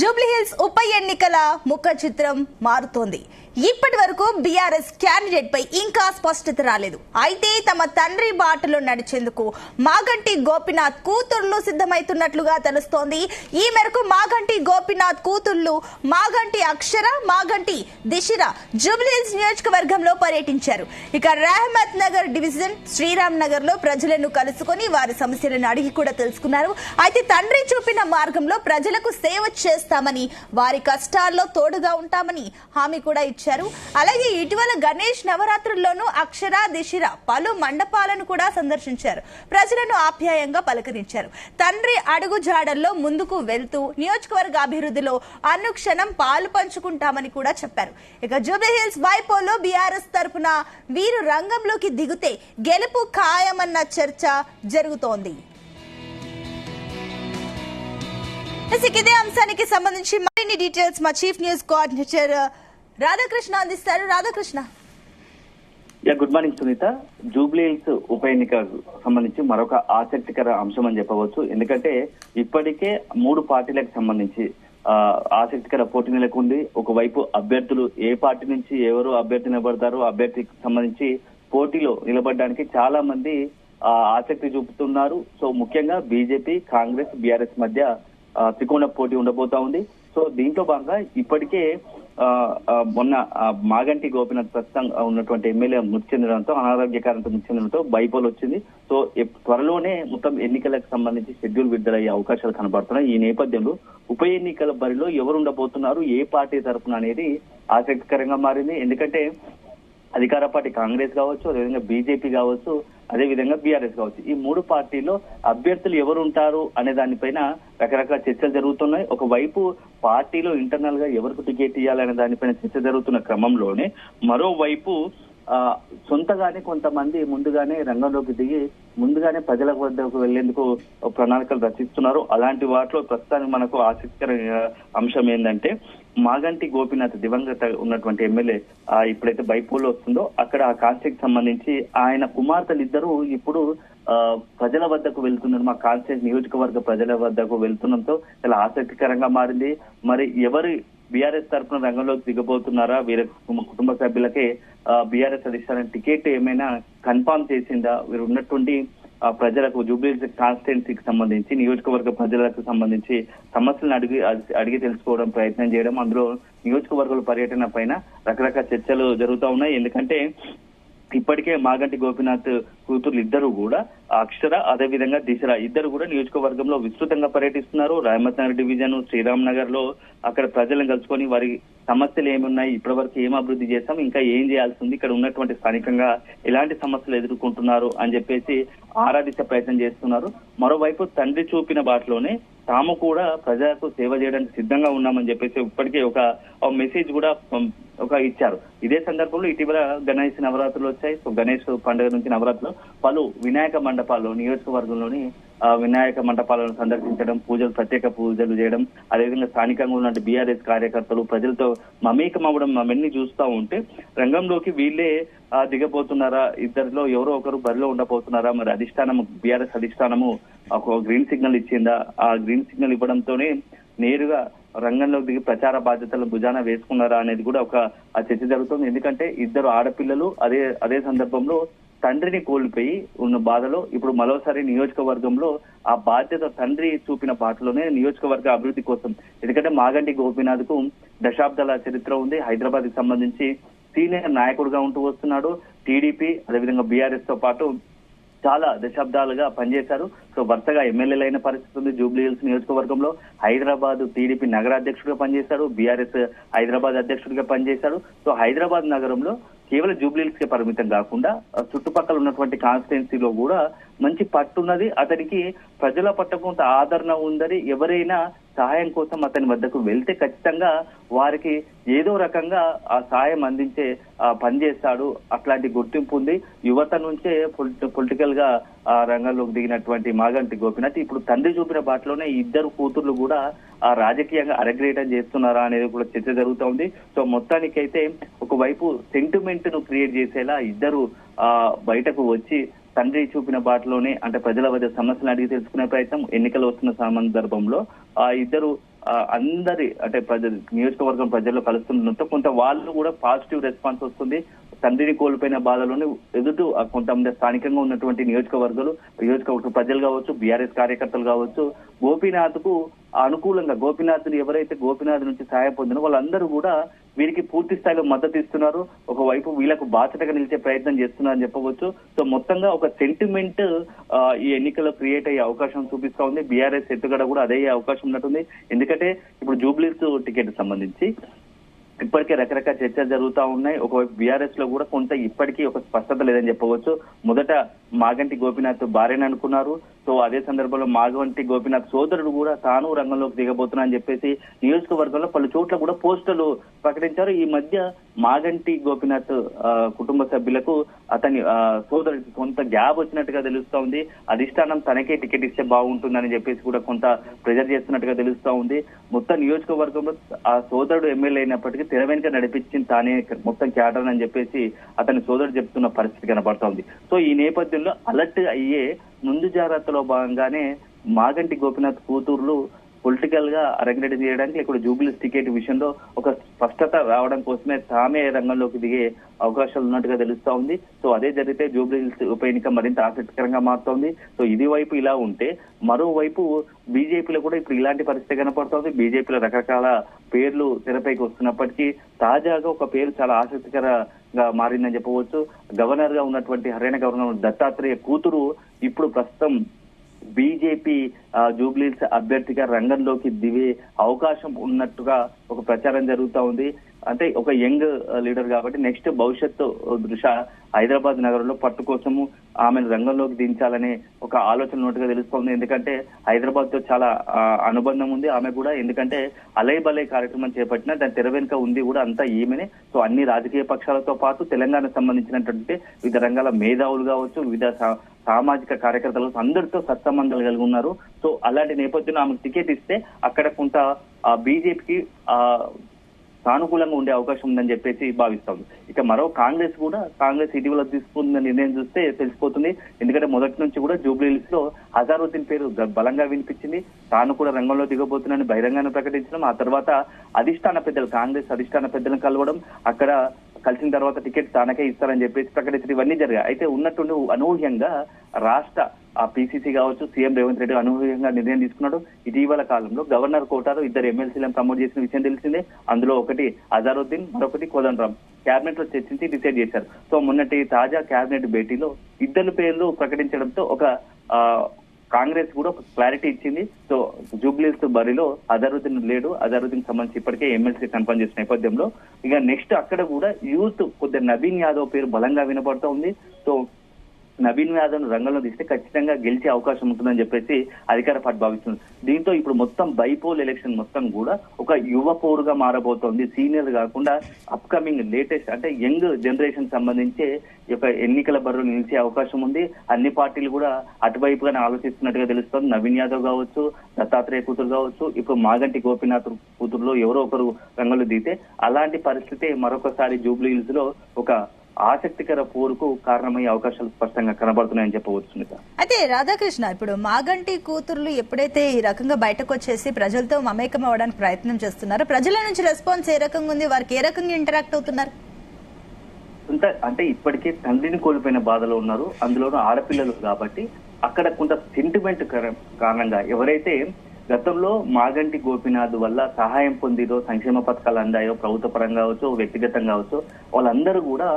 జూబ్లీహిల్స్ ఉప ఎన్నికల ముఖ చిత్రం మారుతోంది. ఇప్పటి వరకు బీఆర్ఎస్ క్యాండిడేట్ పై ఇంకా స్పష్టత రాలేదు. అయితే తమ తండ్రి బాటలో నడిచేందుకు మాగంటి గోపీనాథ్ కూతుర్లు సిద్ధమైతున్నట్లుగా తెలుస్తోంది. ఈ మేరకు మాగంటి గోపీనాథ్ కూతుర్లు మాగంటి అక్షర, మాగంటి దిశిర జూబ్లీహిల్స్ నియోజకవర్గంలో పర్యటించారు. ఇక రహమత్ నగర్ డివిజన్ శ్రీరామ్ నగర్ లో ప్రజలను కలుసుకొని వారి సమస్యలను అడిగి కూడా తెలుసుకున్నారు. అయితే తండ్రి చూపిన మార్గంలో ప్రజలకు సేవ చేస్తామని, వారి కష్టాల్లో తోడుగా ఉంటామని హామీ కూడా ఇచ్చారు. అలాగే ఇటీవల గణేష్ నవరాత్రుల్లోనూ అక్షర, దిశిర పలు మండపాలను కూడా సందర్శించారు. ప్రజలను ఆప్యాయంగా పలకరించారు. తండ్రి అడుగు జాడల్లో ముందుకు వెళ్తూ నియోజకవర్గ అభివృద్ధిలో అనుక్షణం పాలు పంచుకుంటామని కూడా చెప్పారు. ఇక జూబ్లీహిల్స్ బైపోల్లో బీఆర్ఎస్ తరఫున వీరు రంగంలోకి దిగితే గెలుపు ఖాయమన్న చర్చ జరుగుతోంది. ఇదే అంశానికి సంబంధించి మరిన్ని డీటెయిల్స్ మా చీఫ్ న్యూస్ కోఆర్డినేటర్ రాధాకృష్ణ అందిస్తారు. రాధాకృష్ణ. Good morning Sunitha. జూబ్లీహిల్స్ ఉప ఎన్నికకు సంబంధించి మరొక ఆసక్తికర అంశం అని చెప్పవచ్చు. ఎందుకంటే ఇప్పటికే 3 పార్టీలకు సంబంధించి ఆసక్తికర పోటీ నెలకొంది. ఒకవైపు అభ్యర్థులు ఏ పార్టీ నుంచి ఎవరు అభ్యర్థి నిలబడతారు, అభ్యర్థికి సంబంధించి పోటీలో నిలబడడానికి చాలా మంది ఆసక్తి చూపుతున్నారు. సో ముఖ్యంగా బీజేపీ, కాంగ్రెస్, బీఆర్ఎస్ మధ్య త్రికోణ పోటీ ఉండబోతా ఉంది. సో దీంట్లో భాగంగా ఇప్పటికే మొన్న మాగంటి గోపీనాథ్ ప్రస్తుతం ఉన్నటువంటి ఎమ్మెల్యే మృతి చెందడంతో, అనారోగ్య కారణంతో మృతి చెందడంతో బైపోల్ వచ్చింది. సో త్వరలోనే మొత్తం ఎన్నికలకు సంబంధించి షెడ్యూల్ విడుదలయ్యే అవకాశాలు కనబడుతున్నాయి. ఈ నేపథ్యంలో ఉప ఎన్నికల బరిలో ఎవరు ఉండబోతున్నారు, ఏ పార్టీ తరఫున అనేది ఆసక్తికరంగా మారింది. ఎందుకంటే అధికార పార్టీ కాంగ్రెస్ కావచ్చు, అదేవిధంగా బీజేపీ కావచ్చు, అదేవిధంగా బీఆర్ఎస్ కావచ్చు, ఈ 3 పార్టీల్లో అభ్యర్థులు ఎవరు ఉంటారు అనే దానిపైన రకరకాల చర్చలు జరుగుతున్నాయి. ఒకవైపు పార్టీలో ఇంటర్నల్ గా ఎవరికి టికెట్ ఇవ్వాలనే దానిపైన చర్చ జరుగుతున్న క్రమంలోనే మరోవైపు సొంతగానే కొంతమంది ముందుగానే రంగంలోకి దిగి ముందుగానే ప్రజల వద్దకు వెళ్లేందుకు ప్రణాళికలు రచిస్తున్నారు. అలాంటి వాటిలో ప్రస్తుతానికి మనకు ఆసక్తికర అంశం ఏంటంటే మాగంటి గోపీనాథ్ దివంగత ఉన్నటువంటి ఎమ్మెల్యే ఇప్పుడైతే బైపోల్ వస్తుందో అక్కడ ఆ కాన్స్టిట్యూన్సీకి సంబంధించి ఆయన కుమార్తెలు ఇద్దరు ఇప్పుడు ప్రజల వద్దకు వెళ్తున్నారు. మా కాన్స్టిట్యూన్సీ నియోజకవర్గ ప్రజల వద్దకు వెళ్తుండటంతో చాలా ఆసక్తికరంగా మారింది. మరి ఎవరు బీఆర్ఎస్ తరఫున రంగంలోకి దిగబోతున్నారా, వీరి కుటుంబ సభ్యులకే బీఆర్ఎస్ అధిష్టానం టికెట్ ఏమైనా కన్ఫామ్ చేసిందా, వీరు ఉన్నటువంటి ప్రజలకు జూబ్లీహిల్స్ కాన్స్టిట్యున్సీకి సంబంధించి నియోజకవర్గ ప్రజలకు సంబంధించి సమస్యలను అడిగి తెలుసుకోవడం ప్రయత్నం చేయడం, అందులో నియోజకవర్గాల పర్యటన పైన రకరకాల చర్చలు జరుగుతూ ఉన్నాయి. ఎందుకంటే ఇప్పటికే మాగంటి గోపీనాథ్ కూతుర్లు ఇద్దరు కూడా అక్షర, అదేవిధంగా దిశర ఇద్దరు కూడా నియోజకవర్గంలో విస్తృతంగా పర్యటిస్తున్నారు. రహమత్ నగర్ డివిజన్, శ్రీరామ్ నగర్ లో అక్కడ ప్రజలను కలుసుకొని వారి సమస్యలు ఏమున్నాయి, ఇప్పటి వరకు ఏం అభివృద్ధి చేస్తాం, ఇంకా ఏం చేయాల్సి ఉంది, ఇక్కడ ఉన్నటువంటి స్థానికంగా ఎలాంటి సమస్యలు ఎదుర్కొంటున్నారు అని చెప్పేసి ఆరాధించే ప్రయత్నం చేస్తున్నారు. మరోవైపు తండ్రి చూపిన బాటలోనే తాము కూడా ప్రజలకు సేవ చేయడానికి సిద్ధంగా ఉన్నామని చెప్పేసి ఇప్పటికే ఒక మెసేజ్ కూడా ఇచ్చారు. ఇదే సందర్భంలో ఇటీవల గణేష్ నవరాత్రులు వచ్చాయి. సో గణేష్ పండుగ నుంచి నవరాత్రులు పలు వినాయక మండపాల్లో నియోజకవర్గంలోని వినాయక మండపాలను సందర్శించడం, ప్రత్యేక పూజలు చేయడం, అదేవిధంగా స్థానికంగా ఉన్న బీఆర్ఎస్ కార్యకర్తలు ప్రజలతో మమేకం అవ్వడం అవన్నీ చూస్తూ ఉంటే రంగంలోకి వీళ్ళే దిగబోతున్నారా, ఇద్దరిలో ఎవరో ఒకరు బరిలో ఉండబోతున్నారా, మరి అధిష్టానం బీఆర్ఎస్ అధిష్టానము ఒక గ్రీన్ సిగ్నల్ ఇచ్చిందా, ఆ గ్రీన్ సిగ్నల్ ఇవ్వడంతోనే నేరుగా రంగంలోకి దిగి ప్రచార బాధ్యతలు భుజాన వేసుకున్నారా అనేది కూడా ఒక చర్చ జరుగుతుంది. ఎందుకంటే ఇద్దరు ఆడపిల్లలు అదే సందర్భంలో తండ్రిని కోల్పోయి ఉన్న బాధలో ఇప్పుడు మరోసారి నియోజకవర్గంలో ఆ బాధ్యత తండ్రి చూపిన బాటలోనే నియోజకవర్గ అభివృద్ధి కోసం, ఎందుకంటే మాగంటి గోపీనాథ్ కు దశాబ్దాల చరిత్ర ఉంది. హైదరాబాద్ కి సంబంధించి సీనియర్ నాయకుడుగా ఉంటూ వస్తున్నాడు. టీడీపీ అదేవిధంగా బీఆర్ఎస్ తో పాటు చాలా దశాబ్దాలుగా పనిచేశారు. సో వరుసగా ఎమ్మెల్యేలైన పరిస్థితి ఉంది. జూబ్లీహిల్స్ నియోజకవర్గంలో హైదరాబాద్ టీడీపీ నగరాధ్యక్షుడిగా పనిచేశాడు, బీఆర్ఎస్ హైదరాబాద్ అధ్యక్షుడిగా పనిచేశాడు. సో హైదరాబాద్ నగరంలో కేవలం జూబ్లీహిల్స్ కి పరిమితం కాకుండా చుట్టుపక్కల ఉన్నటువంటి కాన్స్టిట్యున్సీలో కూడా మంచి పట్టున్నది. అతనికి ప్రజల పట్ల కొంత ఆదరణ ఉందని, ఎవరైనా సహాయం కోసం అతని వద్దకు వెళ్తే ఖచ్చితంగా వారికి ఏదో రకంగా ఆ సాయం అందించే పనిచేస్తాడు. అట్లాంటి గుర్తింపు ఉంది. యువత నుంచే పొలిటికల్ గా రంగంలోకి దిగినటువంటి మాగంటి గోపీనాథ్ ఇప్పుడు తండ్రి చూపిన బాటలోనే ఇద్దరు కూతుర్లు కూడా రాజకీయంగా అరగ్రేటం చేస్తున్నారా అనేది కూడా చర్చ జరుగుతూ ఉంది. సో మొత్తానికైతే ఒకవైపు సెంటిమెంట్ ను క్రియేట్ చేసేలా ఇద్దరు బయటకు వచ్చి తండ్రి చూపిన బాటలోనే అంటే ప్రజల వద్ద సమస్యలు అడిగి తెలుసుకునే ప్రయత్నం ఎన్నికలు వస్తున్న సందర్భంలో ఆ ఇద్దరు అందరి అంటే నియోజకవర్గం ప్రజల్లో కలుస్తుండటంతో కొంత వాళ్ళు కూడా పాజిటివ్ రెస్పాన్స్ వస్తుంది. తండ్రిని కోల్పోయిన బాధలోనే ఎదుటి కొంతమంది స్థానికంగా ఉన్నటువంటి నియోజకవర్గ ప్రజలు కావచ్చు, బీఆర్ఎస్ కార్యకర్తలు కావచ్చు, గోపీనాథ్ కు అనుకూలంగా గోపీనాథ్ నుంచి సహాయం పొందిన వాళ్ళందరూ కూడా వీరికి పూర్తి స్థాయిలో మద్దతు ఇస్తున్నారు. ఒకవైపు వీళ్ళకు బాధ్యతగా నిలిచే ప్రయత్నం చేస్తున్నారని చెప్పవచ్చు. సో మొత్తంగా ఒక సెంటిమెంట్ ఈ ఎన్నికల్లో క్రియేట్ అయ్యే అవకాశం చూపిస్తా ఉంది. బీఆర్ఎస్ ఎత్తుగడ కూడా అదే అవకాశం ఉన్నట్టుంది. ఎందుకంటే ఇప్పుడు జూబ్లీస్ టికెట్ సంబంధించి ఇప్పటికే రకరకాల చర్చలు జరుగుతూ ఉన్నాయి. ఒకవైపు బీఆర్ఎస్ లో కూడా కొంత ఇప్పటికీ ఒక స్పష్టత లేదని చెప్పవచ్చు. మొదట మాగంటి గోపీనాథ్ భార్యని అనుకున్నారు. సో అదే సందర్భంలో మాగంటి గోపీనాథ్ సోదరుడు కూడా తాను రంగంలోకి దిగబోతున్నా అని చెప్పేసి నియోజకవర్గంలో పలు చోట్ల కూడా పోస్టర్లు ప్రకటించారు. ఈ మధ్య మాగంటి గోపీనాథ్ కుటుంబ సభ్యులకు అతని సోదరుడికి కొంత గ్యాప్ వచ్చినట్టుగా తెలుస్తా ఉంది. అధిష్టానం తనకే టికెట్ ఇస్తే బాగుంటుందని చెప్పేసి కూడా కొంత ప్రెజర్ చేస్తున్నట్టుగా తెలుస్తా ఉంది. మొత్తం నియోజకవర్గంలో ఆ సోదరుడు ఎమ్మెల్యే అయినప్పటికీ తెర వెనుక నడిపించింది తానే మొత్తం క్యాడర్ అని చెప్పేసి అతని సోదరుడు చెప్తున్న పరిస్థితి కనబడుతోంది. సో ఈ నేపథ్యంలో అలర్ట్ అయ్యే ముందు జాగ్రత్తలో భాగంగానే మాగంటి గోపీనాథ్ కూతుర్లు పొలిటికల్ గా అరంగేట్ చేయడానికి ఇక్కడ జూబ్లీస్ టికెట్ విషయంలో ఒక స్పష్టత రావడం కోసమే తామే రంగంలోకి దిగే అవకాశాలు ఉన్నట్టుగా తెలుస్తా ఉంది. సో అదే జరిగితే జూబ్లీస్ ఉప ఎన్నిక మరింత ఆసక్తికరంగా మారుతోంది. సో ఇది వైపు ఇలా ఉంటే మరోవైపు బీజేపీలో కూడా ఇప్పుడు ఇలాంటి పరిస్థితి కనపడుతోంది. బీజేపీలో రకరకాల పేర్లు తెరపైకి వస్తున్నప్పటికీ తాజాగా ఒక పేరు చాలా ఆసక్తికరంగా మారిందని చెప్పవచ్చు. గవర్నర్ గా ఉన్నటువంటి హర్యానా గవర్నర్ దత్తాత్రేయ కూతురు ఇప్పుడు ప్రస్తుతం బీజేపీ జూబ్లీస్ అభ్యర్థిగా రంగంలోకి దిగే అవకాశం ఉన్నట్టుగా ఒక ప్రచారం జరుగుతూ ఉంది. అంటే ఒక యంగ్ లీడర్ కాబట్టి నెక్స్ట్ భవిష్యత్తు దృష్ట్యా హైదరాబాద్ నగరంలో పట్టు కోసము ఆమెను రంగంలోకి దించాలనే ఒక ఆలోచన ఉన్నట్టుగా తెలుస్తోంది. ఎందుకంటే హైదరాబాద్ తో చాలా అనుబంధం ఉంది ఆమె కూడా. ఎందుకంటే అలై బలై కార్యక్రమం చేపట్టిన దాని తెర వెనుక ఉంది కూడా అంతా ఈమెనే. సో అన్ని రాజకీయ పక్షాలతో పాటు తెలంగాణకు సంబంధించినటువంటి వివిధ రంగాల మేధావులు కావచ్చు, వివిధ సామాజిక కార్యకర్తలు అందరితో సత్సంబంధాలు కలిగి ఉన్నారు. సో అలాంటి నేపథ్యంలో ఆమెకు టికెట్ ఇస్తే అక్కడ కొంత బీజేపీకి సానుకూలంగా ఉండే అవకాశం ఉందని చెప్పేసి భావిస్తాం. ఇక మరో కాంగ్రెస్ ఇటీవల తీసుకున్న నిర్ణయం చూస్తే తెలిసిపోతుంది. ఎందుకంటే మొదటి నుంచి కూడా జూబ్లీహిల్స్ లో అజారుద్దీన్ పేరు బలంగా వినిపించింది. తాను కూడా రంగంలో దిగబోతున్నానని బహిరంగానే ప్రకటించడం, ఆ తర్వాత కాంగ్రెస్ అధిష్టాన పెద్దలను కలవడం, అక్కడ కలిసిన తర్వాత టికెట్ తానకే ఇస్తారని చెప్పేసి ప్రకటించడం ఇవన్నీ జరిగాయి. అయితే ఉన్నట్టుండి అనూహ్యంగా రాష్ట్ర పీసీసీ కావచ్చు, సీఎం రేవంత్ రెడ్డి అనూహ్యంగా నిర్ణయం తీసుకున్నాడు. ఇటీవల కాలంలో గవర్నర్ కోటాలో 2 ఎమ్మెల్సీలను ప్రమోట్ చేసిన విషయం తెలిసిందే. అందులో ఒకటి అజారుద్దీన్, మరొకటి కోదండరాం క్యాబినెట్ లో చర్చించి డిసైడ్ చేశారు. సో మొన్నటి తాజా క్యాబినెట్ భేటీలో 2 పేర్లు ప్రకటించడంతో ఒక కాంగ్రెస్ కూడా ఒక క్లారిటీ ఇచ్చింది. సో జూబ్లీస్ బరిలో అజారుద్దీన్ లేడు. అజారుద్దీన్ సంబంధించి ఇప్పటికే ఎమ్మెల్సీ కన్ఫర్మ్ చేసిన నేపథ్యంలో ఇక నెక్స్ట్ అక్కడ కూడా యూత్ కొద్దిగా నవీన్ యాదవ్ పేరు బలంగా వినపడుతూ ఉంది. సో నవీన్ యాదవ్ రంగంలో తీస్తే ఖచ్చితంగా గెలిచే అవకాశం ఉంటుందని చెప్పేసి అధికార పార్టీ భావిస్తుంది. దీంతో ఇప్పుడు మొత్తం బైపోల్ ఎలక్షన్ మొత్తం కూడా ఒక యువ పోరుగా మారబోతోంది. సీనియర్ కాకుండా అప్కమింగ్ లేటెస్ట్ అంటే యంగ్ జనరేషన్ సంబంధించి ఈ యొక్క ఎన్నికల బరిలో నిలిచే అవకాశం ఉంది. అన్ని పార్టీలు కూడా అటువైపుగానే ఆలోచిస్తున్నట్టుగా తెలుస్తోంది. నవీన్ యాదవ్ కావచ్చు, దత్తాత్రేయ కూతురు కావచ్చు, ఇప్పుడు మాగంటి గోపీనాథ్ కూతురులో ఎవరో ఒకరు రంగంలో దిగితే అలాంటి పరిస్థితి మరొకసారి జూబ్లీహిల్స్ లో ఒక ఆసక్తికర పోరుకు కారణమయ్యే అవకాశాలు స్పష్టంగా కనబడుతున్నాయని చెప్పవచ్చు. అయితే రాధాకృష్ణ, ఇప్పుడు మాగంటి కూతుర్లు ఎప్పుడైతే ఈ రకంగా బయటకు వచ్చేసి ప్రజలతో మమేకం అవ్వడానికి ప్రయత్నం చేస్తున్నారో ప్రజల నుంచి రెస్పాన్స్ ఏ రకంగా ఉంది, వారికి ఏ రకంగా ఇంటరాక్ట్ అవుతున్నారు? అంటే ఇప్పటికే తండ్రిని కోల్పోయిన బాధలో ఉన్నారు, అందులోనూ ఆడపిల్లలు కాబట్టి అక్కడ కొంత సెంటిమెంట్ కారణంగా ఎవరైతే గతంలో మాగంటి గోపీనాథ్ వల్ల సహాయం పొందిరో, సంక్షేమ పథకాలు అందాయో, ప్రభుత్వ పరంగా కావచ్చు, వ్యక్తిగతంగా కావచ్చు, వాళ్ళందరూ కూడా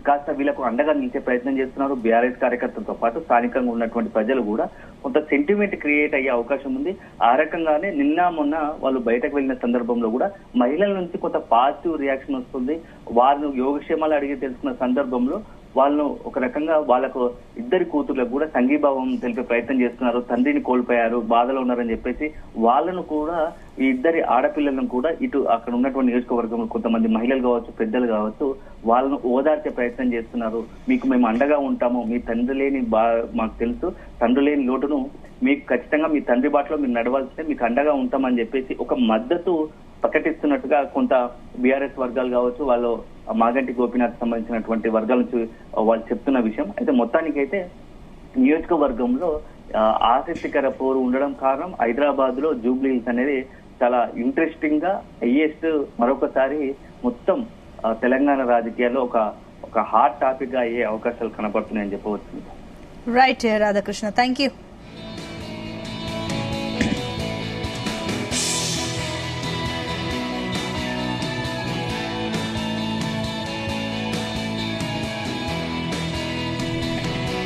కాస్త వీళ్ళకు అండగా నిలిచే ప్రయత్నం చేస్తున్నారు. బీఆర్ఎస్ కార్యకర్తలతో పాటు స్థానికంగా ఉన్నటువంటి ప్రజలు కూడా కొంత సెంటిమెంట్ క్రియేట్ అయ్యే అవకాశం ఉంది. ఆ రకంగానే నిన్న మొన్న వాళ్ళు బయటకు వెళ్ళిన సందర్భంలో కూడా మహిళల నుంచి కొంత పాజిటివ్ రియాక్షన్ వస్తుంది. వారిని యోగక్షేమాలు అడిగి తెలుసుకున్న సందర్భంలో వాళ్ళను ఒక రకంగా వాళ్ళకు 2 కూతుర్లకు కూడా సంఘీభావం తెలిపే ప్రయత్నం చేస్తున్నారు. తండ్రిని కోల్పోయారు, బాధలో ఉన్నారని చెప్పేసి వాళ్ళను కూడా ఈ 2 ఆడపిల్లలను కూడా ఇటు అక్కడ ఉన్నటువంటి నియోజకవర్గంలో కొంతమంది మహిళలు కావచ్చు, పెద్దలు కావచ్చు, వాళ్ళను ఓదార్చే ప్రయత్నం చేస్తున్నారు. మీకు మేము అండగా ఉంటాము, మీ తండ్రి లేని మాకు తెలుసు, తండ్రి లేని లోటును మీకు ఖచ్చితంగా మీ తండ్రి బాటలో మీరు నడవాల్సిందే, మీకు అండగా ఉంటామని చెప్పేసి ఒక మద్దతు ప్రకటిస్తున్నట్టుగా కొంత బీఆర్ఎస్ వర్గాలు కావచ్చు, వాళ్ళు మాగంటి గోపీనాథ్ సంబంధించినటువంటి వర్గాల నుంచి వాళ్ళు చెప్తున్న విషయం. అయితే మొత్తానికైతే నియోజకవర్గంలో ఆసక్తికర పోరు ఉండడం కారణం హైదరాబాద్ లో జూబ్లీహిల్స్ అనేది చాలా ఇంట్రెస్టింగ్ గా హైయెస్ట్ మరొకసారి మొత్తం తెలంగాణ రాజకీయాల్లో ఒక హాట్ టాపిక్ గా అయ్యే అవకాశాలు కనబడుతున్నాయని చెప్పవచ్చు. Right Radhakrishna, thank you.